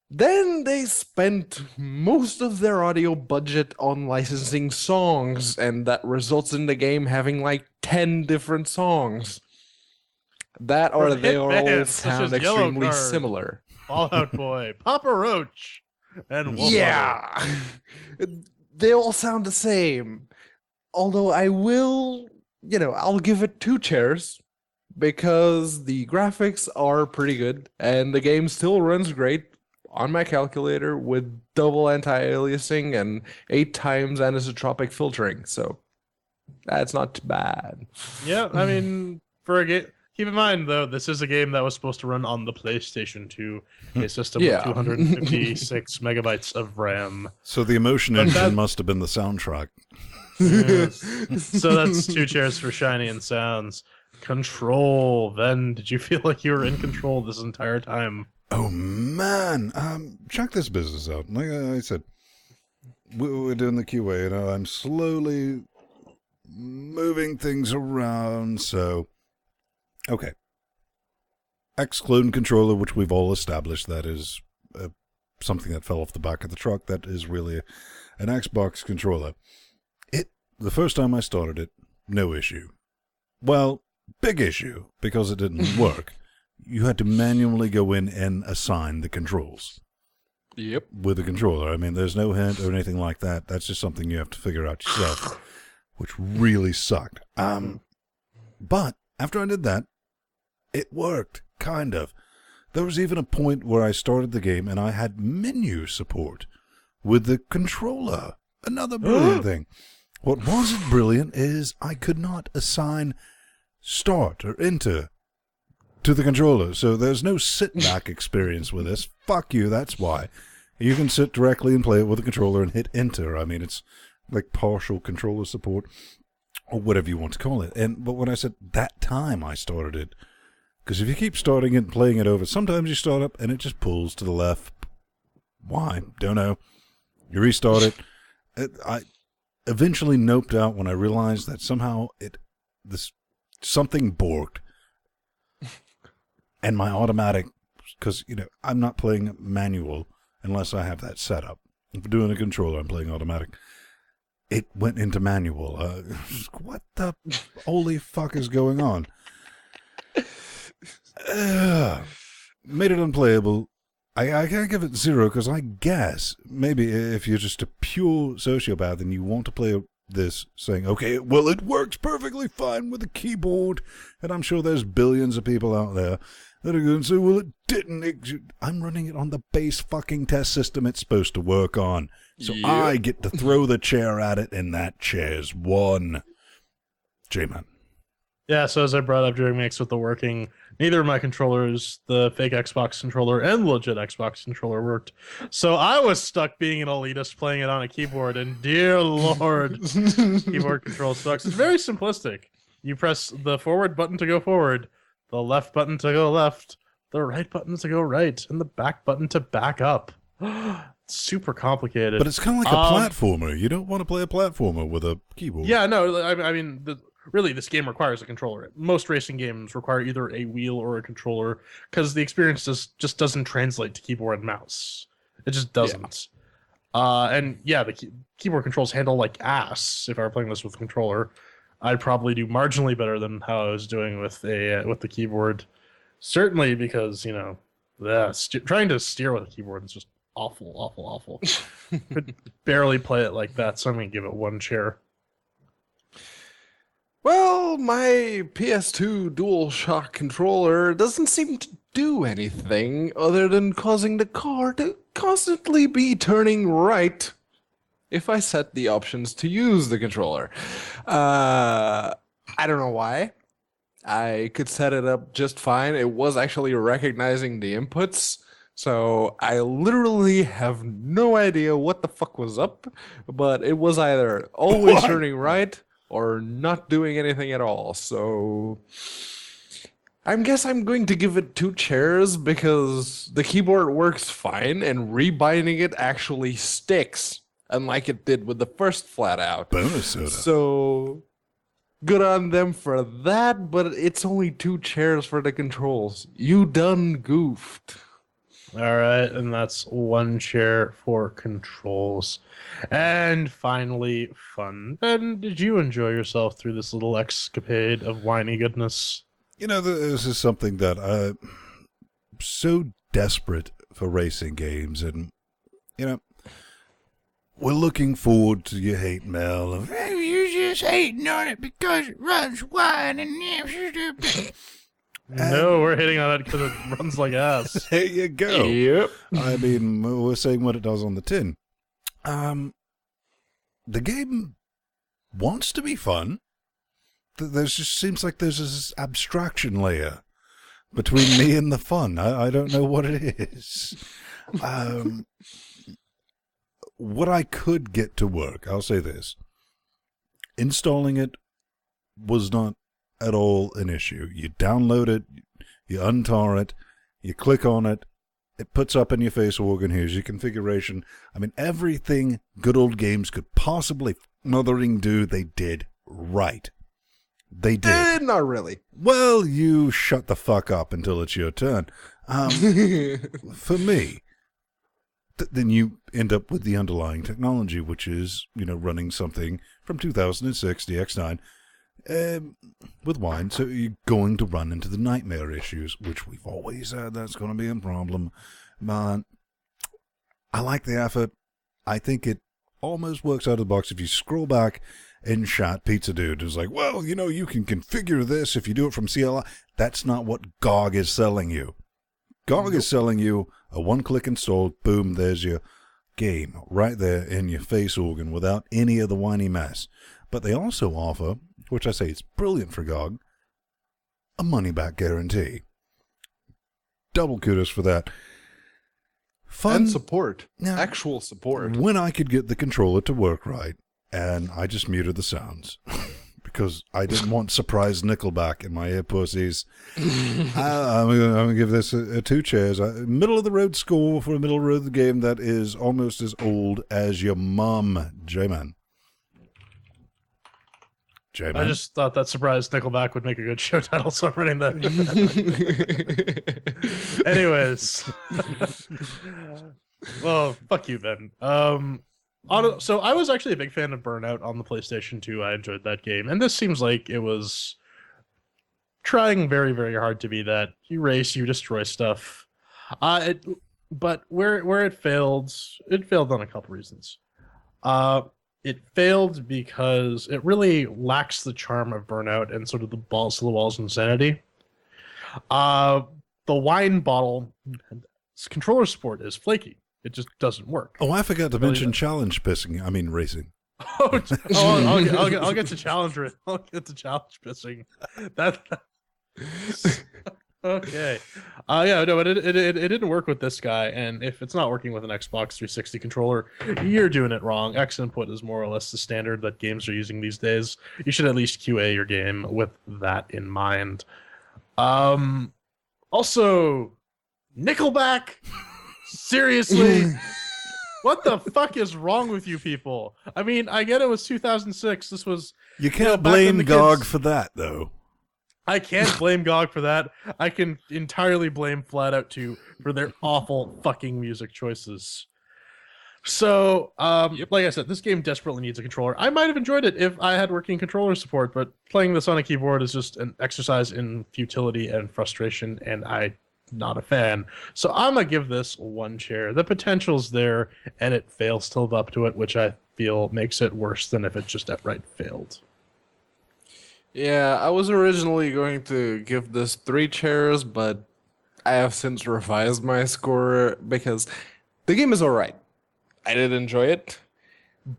Then they spent most of their audio budget on licensing songs, and that results in the game having like 10 different songs. They all sound extremely similar. Fall Out Boy, Papa Roach, and Wolf Yeah. They all sound the same. Although I'll give it 2 chairs because the graphics are pretty good and the game still runs great on my calculator with double anti-aliasing and 8 times anisotropic filtering. So that's not too bad. Yeah, I mean, for a game, keep in mind though, this is a game that was supposed to run on the PlayStation 2, a system with 256 megabytes of RAM. So the emotion engine must have been the soundtrack. Yes. So that's 2 chairs for Shiny and Sounds. Control. Then, did you feel like you were in control this entire time? Oh man, check this business out. Like I said, we're doing the QA, I'm slowly moving things around, so... Okay. X-Clone controller, which we've all established, that is something that fell off the back of the truck. That is really an Xbox controller. The first time I started it, no issue. Well, big issue, because it didn't work. You had to manually go in and assign the controls. Yep. With the controller. I mean, there's no hint or anything like that. That's just something you have to figure out yourself, which really sucked. But after I did that, it worked, kind of. There was even a point where I started the game and I had menu support with the controller. Another brilliant thing. What wasn't brilliant is I could not assign start or enter to the controller, so there's no sit-back experience with this. Fuck you, that's why. You can sit directly and play it with the controller and hit enter. I mean, it's like partial controller support, or whatever you want to call it. But when I said that time I started it, because if you keep starting it and playing it over, sometimes you start up and it just pulls to the left. Why? Don't know. You restart it. I eventually noped out when I realized that somehow something borked, and my automatic, because I'm not playing manual unless I have that set up. If I'm doing a controller, I'm playing automatic. It went into manual. What the holy fuck is going on? Made it unplayable. I can't give it 0 because I guess maybe if you're just a pure sociopath and you want to play this saying, okay, well, it works perfectly fine with a keyboard, and I'm sure there's billions of people out there that are going to say, well, it didn't. I'm running it on the base fucking test system it's supposed to work on. So I get to throw the chair at it, and that chair's won. J-Man. Yeah, so as I brought up during Mix with the working, neither of my controllers, the fake Xbox controller and the legit Xbox controller, worked. So I was stuck being an elitist playing it on a keyboard, and dear lord, keyboard control sucks. It's very simplistic. You press the forward button to go forward, the left button to go left, the right button to go right, and the back button to back up. It's super complicated. But it's kind of like a platformer. You don't want to play a platformer with a keyboard. Yeah, no, I mean... Really, this game requires a controller. Most racing games require either a wheel or a controller because the experience just doesn't translate to keyboard and mouse. It just doesn't. Yeah. And yeah, the keyboard controls handle like ass. If I were playing this with a controller, I'd probably do marginally better than how I was doing with the keyboard. Certainly because trying to steer with a keyboard is just awful. Could barely play it like that, so I'm gonna give it 1 chair. Well, my PS2 DualShock controller doesn't seem to do anything other than causing the car to constantly be turning right if I set the options to use the controller. I don't know why. I could set it up just fine. It was actually recognizing the inputs. So I literally have no idea what the fuck was up, but it was either always turning right or not doing anything at all. So I guess I'm going to give it 2 chairs because the keyboard works fine and rebinding it actually sticks, unlike it did with the first FLATOUT. Bonus soda. So good on them for that, but it's only 2 chairs for the controls. You done goofed. All right, and that's 1 chair for controls. And finally, fun. Ben, did you enjoy yourself through this little escapade of whiny goodness? This is something that I'm so desperate for racing games, and, we're looking forward to your hate mail of, hey, you're just hating on it because it runs wide and stupid. No, we're hitting on it because it runs like ass. There you go. Yep. I mean, we're saying what it does on the tin. The game wants to be fun. There's just seems like there's this abstraction layer between me and the fun. I don't know what it is. What I could get to work, I'll say this. Installing it was not at all an issue. You download it, you untar it, you click on it, it puts up in your face organ, here's your configuration. I mean, everything good old games could possibly mothering do, they did right. They did. Not really. Well, you shut the fuck up until it's your turn. For me, then you end up with the underlying technology, which is, running something from 2006, the X9, with wine. So you're going to run into the nightmare issues, which we've always said that's going to be a problem. But I like the effort. I think it almost works out of the box. If you scroll back in chat, Pizza Dude is like, well, you can configure this if you do it from CLI. That's not what GOG is selling you. GOG is selling you a one-click install, boom, there's your game right there in your face organ without any of the whiny mess. But they also offer, which I say is brilliant for GOG, a money-back guarantee. Double kudos for that. Fun And support. Now, actual support. When I could get the controller to work right, and I just muted the sounds because I didn't want surprise Nickleback in my ear pussies. I'm going to give this a 2 chairs. Middle of the road score for a middle of the road game that is almost as old as your mom, J-Man. I just thought that surprise Nickleback would make a good show title, so I'm running that. Anyways. Well, fuck you, Ben. So I was actually a big fan of Burnout on the PlayStation 2. I enjoyed that game. And this seems like it was trying very, very hard to be that. You race, you destroy stuff. But where it failed on a couple reasons. It failed because it really lacks the charm of Burnout and sort of the balls to the walls insanity. The wine bottle controller support is flaky. It just doesn't work. Oh, I forgot to mention challenge pissing. I mean racing. I'll get to challenge. I'll get to challenge pissing. Okay. Yeah, no, but it didn't work with this guy, and if it's not working with an Xbox 360 controller, you're doing it wrong. X input is more or less the standard that games are using these days. You should at least QA your game with that in mind. Also, Nickleback. Seriously. What the fuck is wrong with you people? I mean, I get it was 2006. This was... You can't blame GOG for that, though. I can't blame GOG for that. I can entirely blame FLATOUT 2 for their awful fucking music choices. So, like I said, this game desperately needs a controller. I might have enjoyed it if I had working controller support, but playing this on a keyboard is just an exercise in futility and frustration, and I'm not a fan. So I'm going to give this 1 chair. The potential's there, and it fails to live up to it, which I feel makes it worse than if it just outright failed. Yeah, I was originally going to give this 3 chairs, but I have since revised my score because the game is alright. I did enjoy it,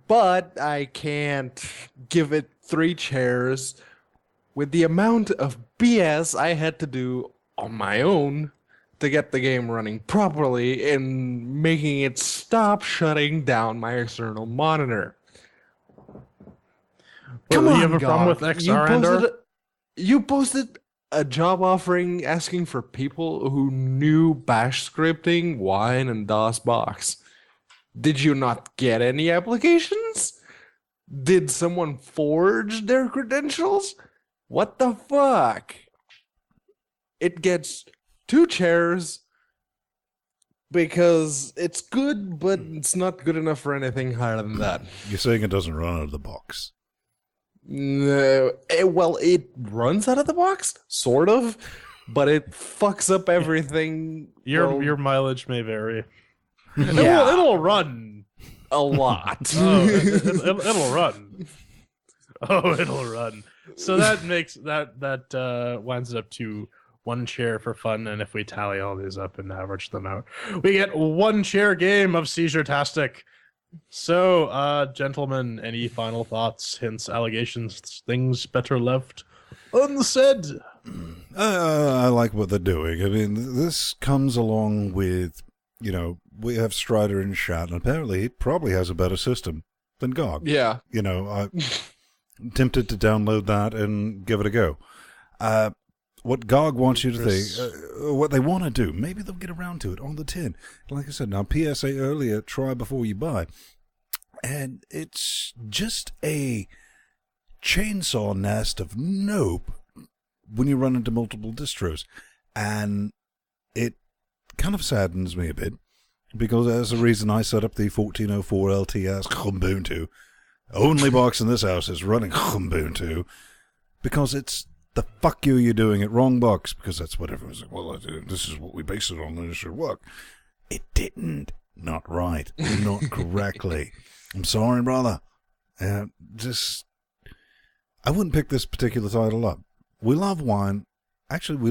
but I can't give it 3 chairs with the amount of BS I had to do on my own to get the game running properly and making it stop shutting down my external monitor. Come on, you have a problem with XR, Andor? You posted a job offering asking for people who knew bash scripting, Wine, and DOSBox. Did you not get any applications? Did someone forge their credentials? What the fuck? It gets 2 chairs because it's good, but it's not good enough for anything higher than that. You're saying it doesn't run out of the box? No, it runs out of the box, sort of, but it fucks up everything. Your mileage may vary. Yeah. It'll run a lot. It'll run. Oh, it'll run. So that makes that winds it up to 1 chair for fun, and if we tally all these up and average them out, we get 1 chair game of Seizure-tastic. So, gentlemen, any final thoughts, hints, allegations, things better left unsaid? I like what they're doing. I mean, this comes along with, we have Strider in chat, and apparently he probably has a better system than GOG. Yeah. I'm tempted to download that and give it a go. What GOG wants you to think, what they want to do, maybe they'll get around to it on the tin. Like I said, now PSA earlier, try before you buy. And it's just a chainsaw nest of nope when you run into multiple distros. And it kind of saddens me a bit, because that's the reason I set up the 1404 LTS Ubuntu. Only box in this house is running Ubuntu, because it's the fuck you're doing it wrong box, because that's what everyone's like, well, this is what we base it on and it should work. It didn't. Not right. Not correctly. I'm sorry, brother. I wouldn't pick this particular title up. We love Wine. Actually, we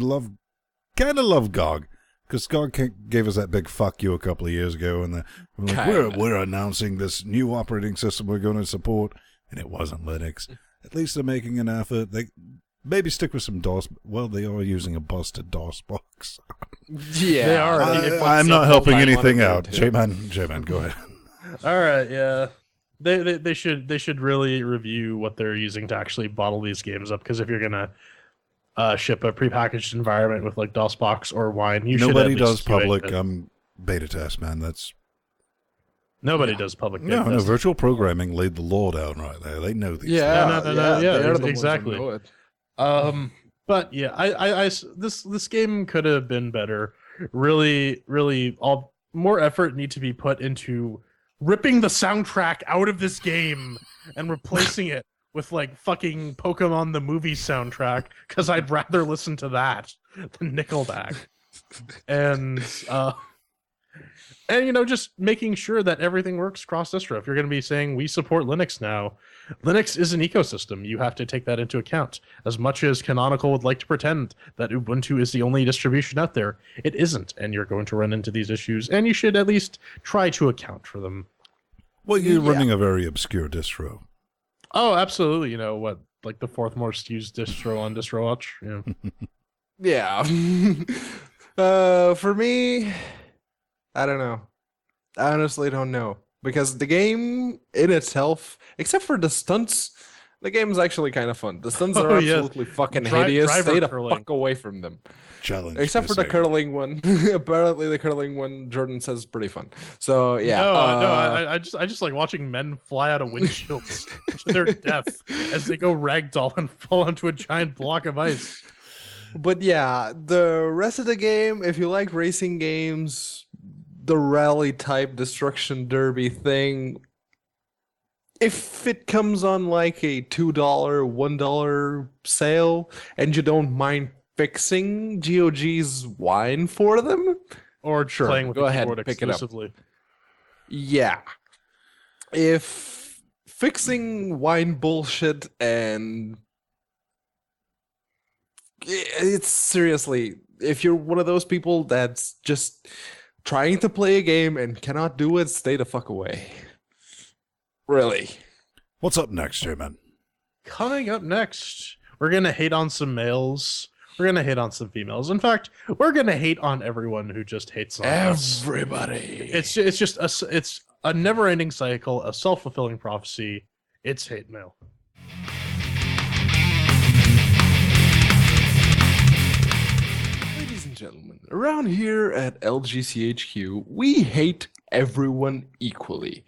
kind of love GOG, because GOG gave us that big fuck you a couple of years ago, and we're like, we're announcing this new operating system we're going to support, and it wasn't Linux. At least they're making an effort. They maybe stick with some DOS. Well, they are using a busted DOS box. Yeah, they are. I'm not helping anything out. J-Man, go ahead. All right, yeah. They should really review what they're using to actually bottle these games up, because if you're gonna ship a prepackaged environment with like DOSBox or Wine, nobody does public beta test, man. Nobody does public beta test. No, virtual programming laid the law down right there. They know these. Yeah, things. Exactly. But yeah, this game could have been better. Really, all more effort need to be put into ripping the soundtrack out of this game and replacing it with like fucking Pokemon the movie soundtrack, because I'd rather listen to that than Nickleback. And just making sure that everything works cross distro. If you're going to be saying we support Linux now, Linux is an ecosystem. You have to take that into account. As much as Canonical would like to pretend that Ubuntu is the only distribution out there, it isn't, and you're going to run into these issues, and you should at least try to account for them. Well, you're running a very obscure distro. Oh, absolutely. Like the 4th most used distro on DistroWatch? Yeah. Yeah. For me, I don't know. I honestly don't know. Because the game in itself, except for the stunts, the game is actually kind of fun. The stunts are absolutely fucking hideous. Stay the fuck away from them. Challenge. Except for the curling one. Apparently the curling one, Jordan says, is pretty fun. So, yeah. No, I just like watching men fly out of windshields to their death as they go ragdoll and fall onto a giant block of ice. But yeah, the rest of the game, if you like racing games, the rally type destruction derby thing, if it comes on like a $2, $1 sale, and you don't mind fixing GOG's Wine for them, or playing with go ahead, pick it up. Yeah. If fixing Wine bullshit and it's seriously, if you're one of those people that's just trying to play a game and cannot do it, stay the fuck away. Really? What's up next, J-Man? Coming up next, we're going to hate on some males. We're going to hate on some females. In fact, we're going to hate on everyone who just hates on us. Everybody. It's just it's a never-ending cycle, a self-fulfilling prophecy. It's hate mail. Ladies and gentlemen, around here at LGCHQ, we hate everyone equally.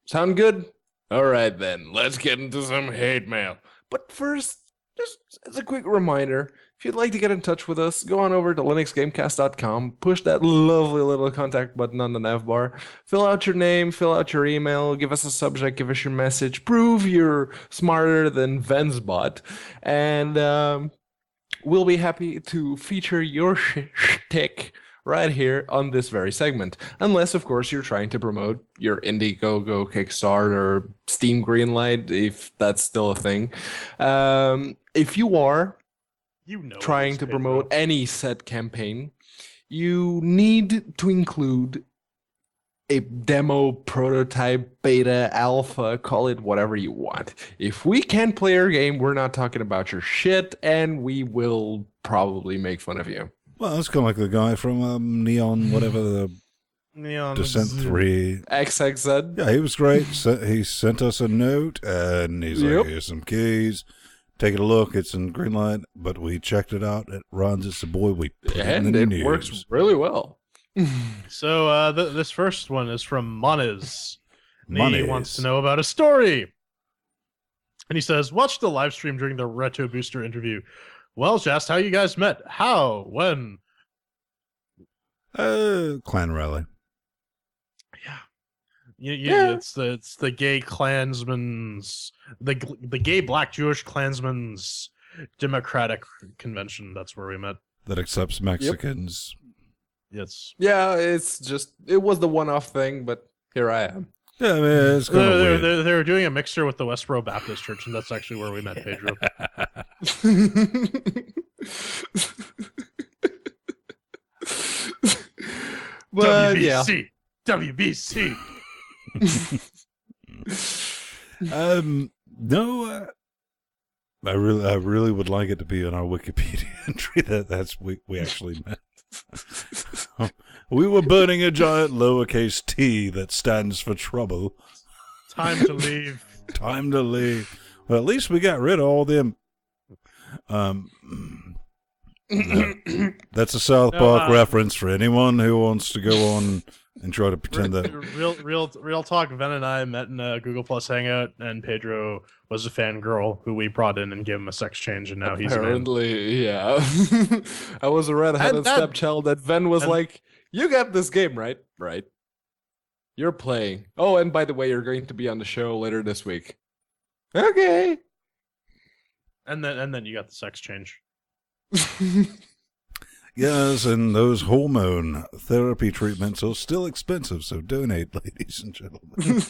Sound good? All right then, let's get into some hate mail. But first, just as a quick reminder, if you'd like to get in touch with us, go on over to LinuxGameCast.com, push that lovely little contact button on the navbar, fill out your name, fill out your email, give us a subject, give us your message, prove you're smarter than Ven's bot, and we'll be happy to feature your shtick right here on this very segment. Unless, of course, you're trying to promote your Indiegogo, Kickstarter, Steam Greenlight, if that's still a thing. If you are trying to promote any said campaign, you need to include a demo, prototype, beta, alpha, call it whatever you want. If we can't play your game, we're not talking about your shit, and we will probably make fun of you. Well, that's kind of like the guy from Neon, whatever, the Neon Descent 3. XXZ. Yeah, he was great. He sent us a note, and he's like, here's some keys. Take a look. It's in Greenlight, but we checked it out. It runs. It's a boy. We put it in the news. Works really well. So this first one is from Moniz. He wants to know about a story. And he says, watch the live stream during the Retro Booster interview. Well, just how you guys met. How? When? Clan rally. Yeah. It's the gay Klansmen's, the gay Black Jewish Klansmen's Democratic Convention. That's where we met. That accepts Mexicans. Yes. Yeah, it was the one-off thing, but here I am. Yeah, I mean, it's kind of weird. They were doing a mixture with the Westboro Baptist Church, and that's actually where we met Pedro. But WBC. No, I really would like it to be in our Wikipedia entry that we actually met. We were burning a giant lowercase t that stands for trouble. Time to leave. Time to leave. Well, at least we got rid of all them. That's a South Park reference for anyone who wants to go on and try to pretend that. Real talk. Ven and I met in a Google Plus Hangout, and Pedro was a fangirl who we brought in and gave him a sex change, and now he's apparently, yeah. I was a red-headed stepchild that Ven was like, "You got this game, right? Right. You're playing. Oh, and by the way, you're going to be on the show later this week. Okay." And then you got the sex change. Yes, and those hormone therapy treatments are still expensive, so donate, ladies and gentlemen.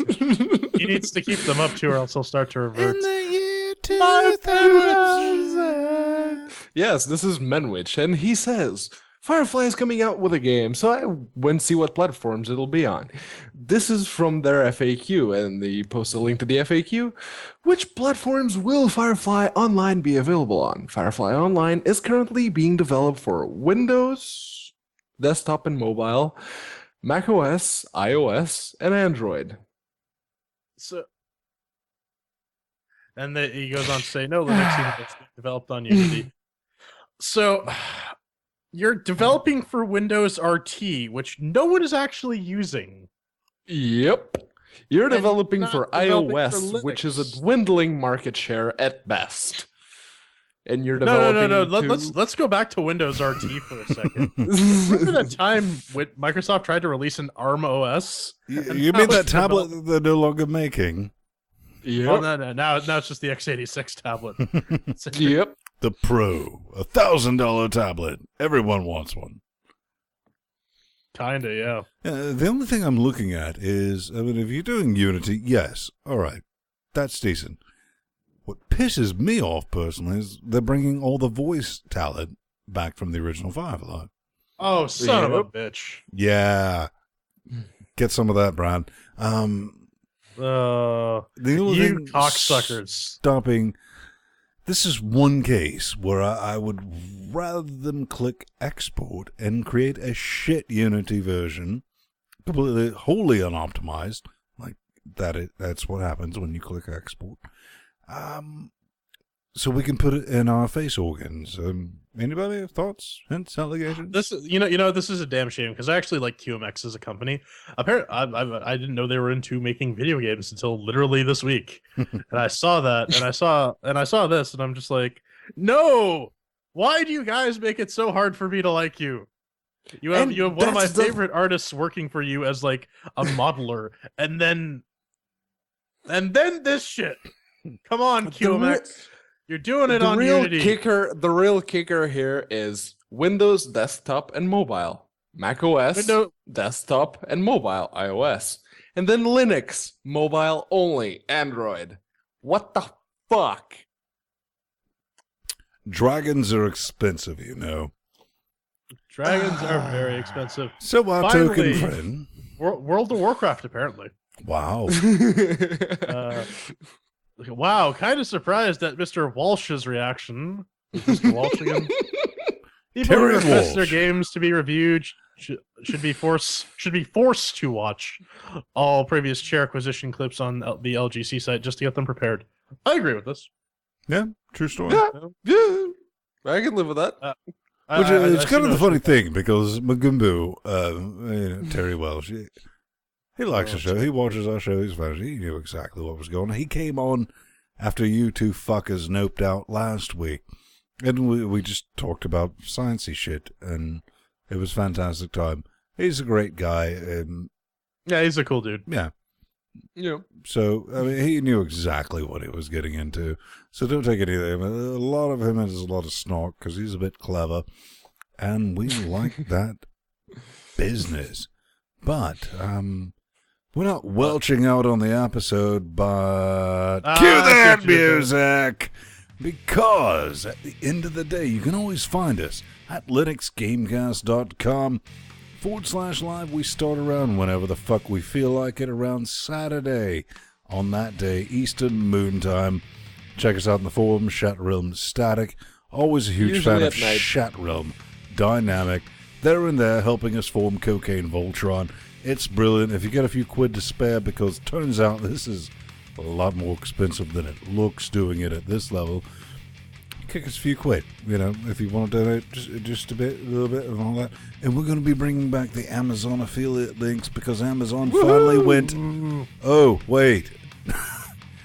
He needs to keep them up too, or else he'll start to revert. In the year 2000. Yes, this is Menwich, and he says, Firefly is coming out with a game, so I went to see what platforms it'll be on. This is from their FAQ, and they post a link to the FAQ. Which platforms will Firefly Online be available on? Firefly Online is currently being developed for Windows, desktop and mobile, macOS, iOS, and Android. So, and he goes on to say, no, Linux is developed on Unity. So, you're developing for Windows RT, which no one is actually using. Yep. You're developing for iOS, which is a dwindling market share at best. And you're developing No. Let's go back to Windows RT for a second. Remember that time when Microsoft tried to release an ARM OS? You mean that tablet that they're no longer making? Yep. Well, no. Now it's just the x86 tablet. Yep. The Pro, $1,000 tablet. Everyone wants one. Kinda, yeah. The only thing I'm looking at is, I mean, if you're doing Unity, yes, all right, that's decent. What pisses me off personally is they're bringing all the voice talent back from the original Firefly. Oh, son of a bitch! Yeah, get some of that, Brian. The only you thing cocksuckers. stopping. This is one case where I would rather them click export and create a shit Unity version, completely, wholly unoptimized, like that's what happens when you click export. So we can put it in our face organs. Anybody have thoughts, hints, allegations? This is, this is a damn shame because I actually like QMX as a company. Apparently, I didn't know they were into making video games until literally this week, and I saw that, and I saw this, and I'm just like, no, why do you guys make it so hard for me to like you? You have one of my favorite artists working for you as like a modeler, and then this shit. Come on, QMX. You're doing it on Unity. The real kicker here is Windows Desktop and Mobile, Mac OS, Desktop and Mobile, iOS, and then Linux, Mobile only, Android. What the fuck? Dragons are expensive, Dragons are very expensive. So our token friend, World of Warcraft, apparently. Wow. Wow, kind of surprised at Mr. Walsh's reaction. Mr. Walsh again. People who request their games to be reviewed should be forced to watch all previous Chairquisition clips on the LGC site just to get them prepared. I agree with this. Yeah, true story. Yeah. I can live with that. It's kind of the funny thing because Magumbo, Terry Welsh, he likes the show. He watches our show. He's fine. He knew exactly what was going on. He came on after you two fuckers noped out last week. And we just talked about sciencey shit. And it was a fantastic time. He's a great guy. Yeah, he's a cool dude. Yeah. Yeah. So, I mean, he knew exactly what he was getting into. So don't take anything. A lot of him has a lot of snark because he's a bit clever. And we like that business. But, we're not welching out on the episode, but cue that music! Because at the end of the day, you can always find us at LinuxGameCast.com/live. We start around whenever the fuck we feel like it, around Saturday. On that day, Eastern Moon Time. Check us out in the forum, Chat Realm Static. Always a huge fan of Chat Realm Dynamic. They're in there helping us form Cocaine Voltron. It's brilliant if you get a few quid to spare, because it turns out this is a lot more expensive than it looks doing it at this level. Kick us a few quid, if you want to donate just a little bit and all that. And we're going to be bringing back the Amazon affiliate links because Amazon finally went, oh, wait.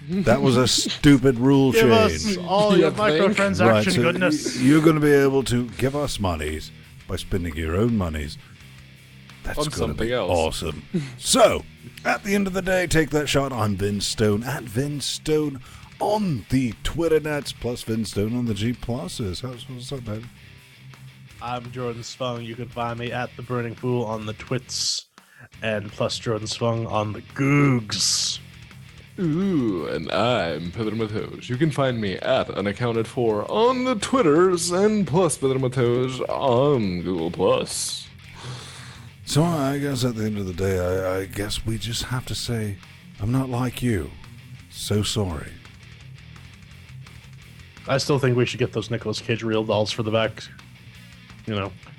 That was a stupid rule change. Give us all your microtransaction goodness. You're going to be able to give us monies by spending your own monies. That's going to be awesome. So, at the end of the day, take that shot. I'm Vince Stone, at Vince Stone on the Twitter nets, plus Vince Stone on the G pluses. What's up, baby? I'm Jordan Svung. You can find me at The Burning Fool on the Twits, and plus Jordan Svung on the Googs. Ooh, and I'm Pedro Matos. You can find me at Unaccounted For on the Twitters, and plus Pedro Matos on Google Plus. So I guess at the end of the day, I guess we just have to say, I'm not like you. So sorry. I still think we should get those Nicolas Cage real dolls for the back,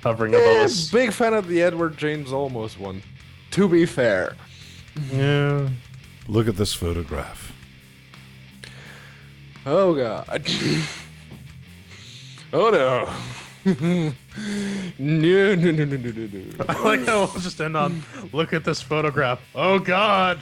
hovering above us. Big fan of the Edward James Olmos one, to be fair. Yeah. Look at this photograph. Oh, God. Oh, no. No. I like how we'll just end on, look at this photograph. Oh, God.